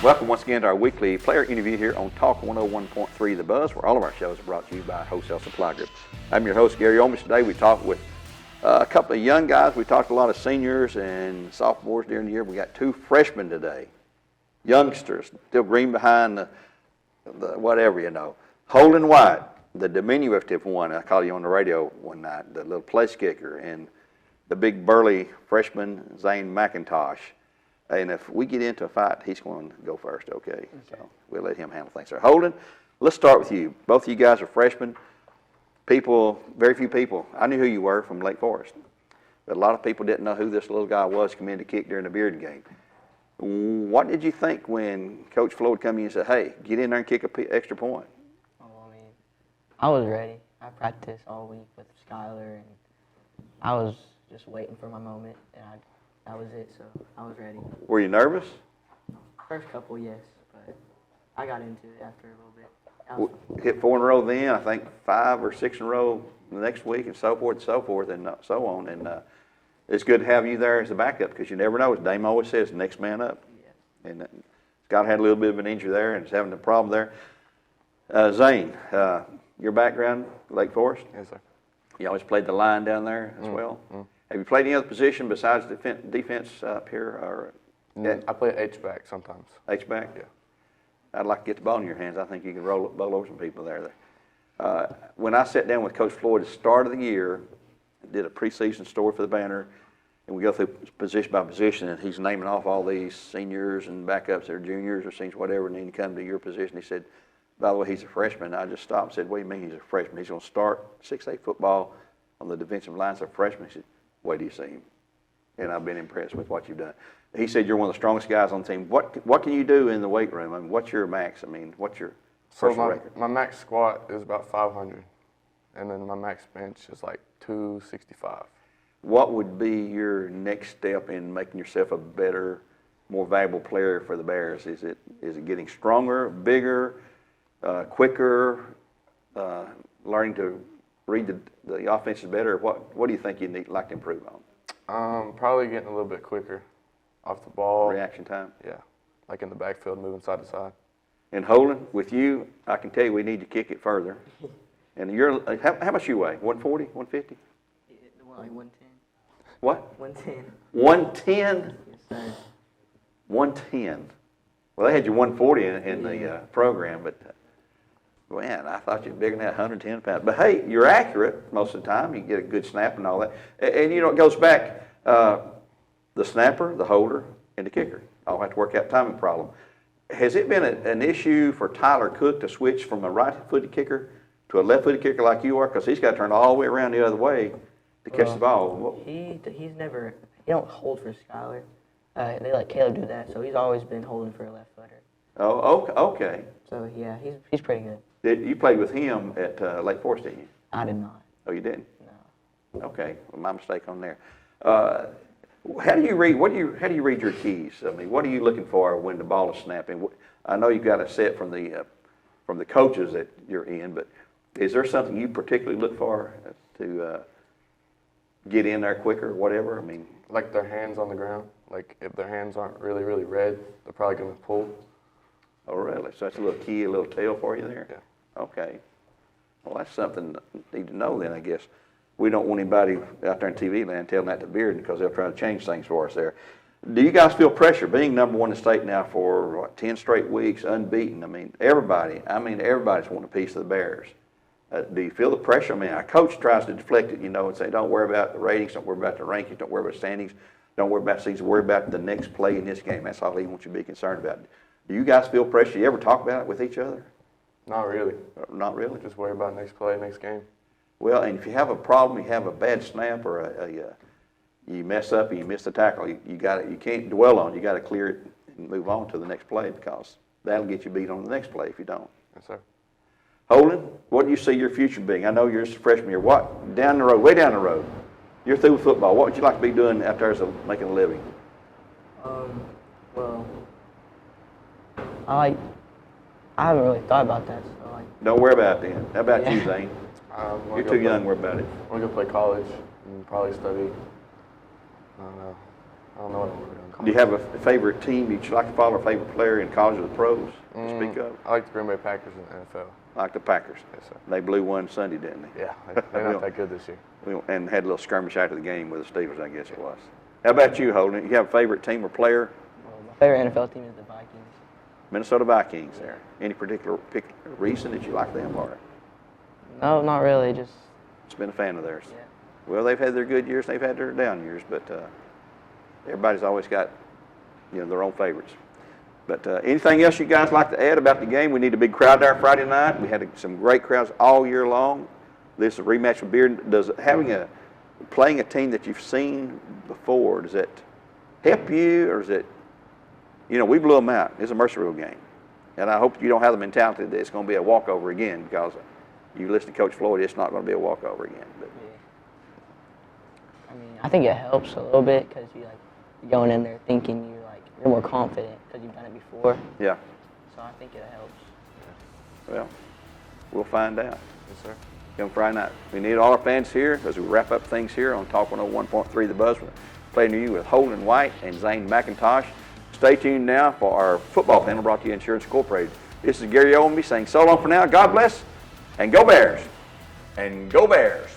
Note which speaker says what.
Speaker 1: Welcome once again to our weekly player interview here on Talk 101.3 The Buzz, where all of our shows are brought to you by Wholesale Supply Group. I'm your host, Gary Ownbey. Today we talked with a couple of young guys. We talked to a lot of seniors and sophomores during the year. We got two freshmen today, youngsters, still green behind the whatever, you know. Holden White, the diminutive one, I called you on the radio one night, the little place kicker, and the big burly freshman, Zane McIntosh. And if we get into a fight, he's going to go first, okay? So we'll let him handle things. So Holden, let's start with you. Both of you guys are freshmen. Very few people, I knew who you were from Lake Forest, but a lot of people didn't know who this little guy was coming in to kick during the Bearden game. What did you think when Coach Floyd come in and said, hey, get in there and kick an extra point?
Speaker 2: Oh, I mean, I was ready. I practiced all week with Skylar, and I was just waiting for my moment, and that was it, so I was ready.
Speaker 1: Were you nervous?
Speaker 2: First couple, yes, but I got into it after a little bit.
Speaker 1: Hit 4 in a row then, I think 5 or 6 in a row the next week, and so forth, and so on. And it's good to have you there as a backup because you never know. As Dame always says, next man up. Yeah. And Scott had a little bit of an injury there and is having a problem there. Zane, your background, Lake Forest?
Speaker 3: Yes, sir.
Speaker 1: You always played the line down there as well? Have you played any other position besides defense up here? Or
Speaker 3: I play H-back sometimes.
Speaker 1: H-back?
Speaker 3: Yeah.
Speaker 1: I'd like to get the ball in your hands. I think you can bowl over some people there. When I sat down with Coach Floyd at the start of the year, did a preseason story for the Banner, and we go through position by position, and he's naming off all these seniors and backups that are juniors or seniors, whatever, and then he come to your position. He said, by the way, he's a freshman. I just stopped and said, what do you mean he's a freshman? He's going to start 6A football on the defensive line as a freshman. He said, wait till you see him. And I've been impressed with what you've done. He said you're one of the strongest guys on the team. What can you do in the weight room? I mean, what's your max? I mean, what's your personal record?
Speaker 3: My max squat is about 500, and then my max bench is like 265.
Speaker 1: What would be your next step in making yourself a better, more valuable player for the Bears? Is it getting stronger, bigger, quicker, learning to read the offenses better? What do you think you'd like to improve on?
Speaker 3: Probably getting a little bit quicker off the ball.
Speaker 1: Reaction time?
Speaker 3: Yeah, like in the backfield, moving side to side.
Speaker 1: And Holden, with you, I can tell you we need to kick it further. And you're how much you weigh? 140, 150?
Speaker 2: Like 110.
Speaker 1: What?
Speaker 2: 110.
Speaker 1: 110?
Speaker 2: Yes, sir.
Speaker 1: 110. Well, they had you 140 in the program, but man, I thought you were bigger than that, 110 pounds. But hey, you're accurate most of the time. You get a good snap and all that. And you know, it goes back, the snapper, the holder, and the kicker all have to work out timing problem. Has it been an issue for Tyler Cook to switch from a right-footed kicker to a left-footed kicker like you are? Because he's got to turn all the way around the other way to catch the ball.
Speaker 2: He don't hold for Skylar. They let Caleb do that, so he's always been holding for a left footer.
Speaker 1: Oh, okay.
Speaker 2: So yeah, he's pretty good.
Speaker 1: You played with him at Lake Forest, didn't you?
Speaker 2: I did not.
Speaker 1: Oh, you didn't?
Speaker 2: No.
Speaker 1: Okay, well, my mistake on there. How do you read? How do you read your keys? I mean, what are you looking for when the ball is snapping? I know you've got a set from the coaches that you're in, but is there something you particularly look for to get in there quicker, or whatever? I mean,
Speaker 3: like their hands on the ground. Like if their hands aren't really, really red, they're probably going to pull.
Speaker 1: Oh, really? So that's a little key, a little tell for you there?
Speaker 3: Yeah.
Speaker 1: Okay. Well, that's something you need to know then, I guess. We don't want anybody out there in TV land telling that to Bearden because they'll try to change things for us there. Do you guys feel pressure being number one in the state now for 10 straight weeks, unbeaten? I mean, everybody's wanting a piece of the Bears. Do you feel the pressure? I mean, our coach tries to deflect it, and say, don't worry about the ratings, don't worry about the rankings, don't worry about standings, don't worry about season, worry about the next play in this game. That's all he wants you to be concerned about. Do you guys feel pressure? Do you ever talk about it with each other?
Speaker 3: Not really.
Speaker 1: Not really?
Speaker 3: Just worry about next play, next game.
Speaker 1: Well, and if you have a problem, you have a bad snap or you mess up and you miss the tackle, you can't dwell on it. You got to clear it and move on to the next play because that'll get you beat on the next play if you don't.
Speaker 3: Yes, sir.
Speaker 1: Holden, what do you see your future being? I know you're a freshman year. What down the road, way down the road? You're through with football. What would you like to be doing out there as making a living?
Speaker 2: Well, I haven't really thought about that. So
Speaker 1: don't worry about it then. How about you, Zane? You're too young to worry about it.
Speaker 3: I'm going to go play college and probably study. I don't know what I'm going to do in
Speaker 1: Do you have a favorite team that you like to follow, a favorite player in college or the pros to speak of?
Speaker 3: I like the Green Bay Packers in the NFL.
Speaker 1: Like the Packers.
Speaker 3: Yes, sir.
Speaker 1: They blew one Sunday, didn't they?
Speaker 3: Yeah, they're not that good this year.
Speaker 1: And had a little skirmish after the game with the Steelers, I guess it was. How about you, Holden? You have a favorite team or player?
Speaker 2: Well, my favorite NFL team is the Vikings.
Speaker 1: Minnesota Vikings there. Any particular reason that you like them, or
Speaker 2: No, not really. Just
Speaker 1: been a fan of theirs?
Speaker 2: yeah.
Speaker 1: Well, they've had their good years, they've had their down years, but everybody's always got, their own favorites. But anything else you guys like to add about the game? We need a big crowd there Friday night. We had some great crowds all year long. This is a rematch with Bearden. Does playing a team that you've seen before, does it help you, or is it, we blew them out. It's a mercy rule game. And I hope you don't have the mentality that it's going to be a walkover again, because you listen to Coach Floyd, it's not going to be a walkover again. But
Speaker 2: I mean, I think it helps a little bit because you're going in there thinking you're more confident because you've done it before.
Speaker 1: Yeah.
Speaker 2: So I think it helps.
Speaker 1: Well, we'll find out.
Speaker 3: Yes, sir.
Speaker 1: Come Friday night. We need all our fans here as we wrap up things here on Talk 101.3 The Buzz. We're playing to you with Holden White and Zane McIntosh. Stay tuned now for our football panel brought to you Insurance Incorporated. This is Gary Ownbey saying so long for now. God bless, and go Bears. And go Bears.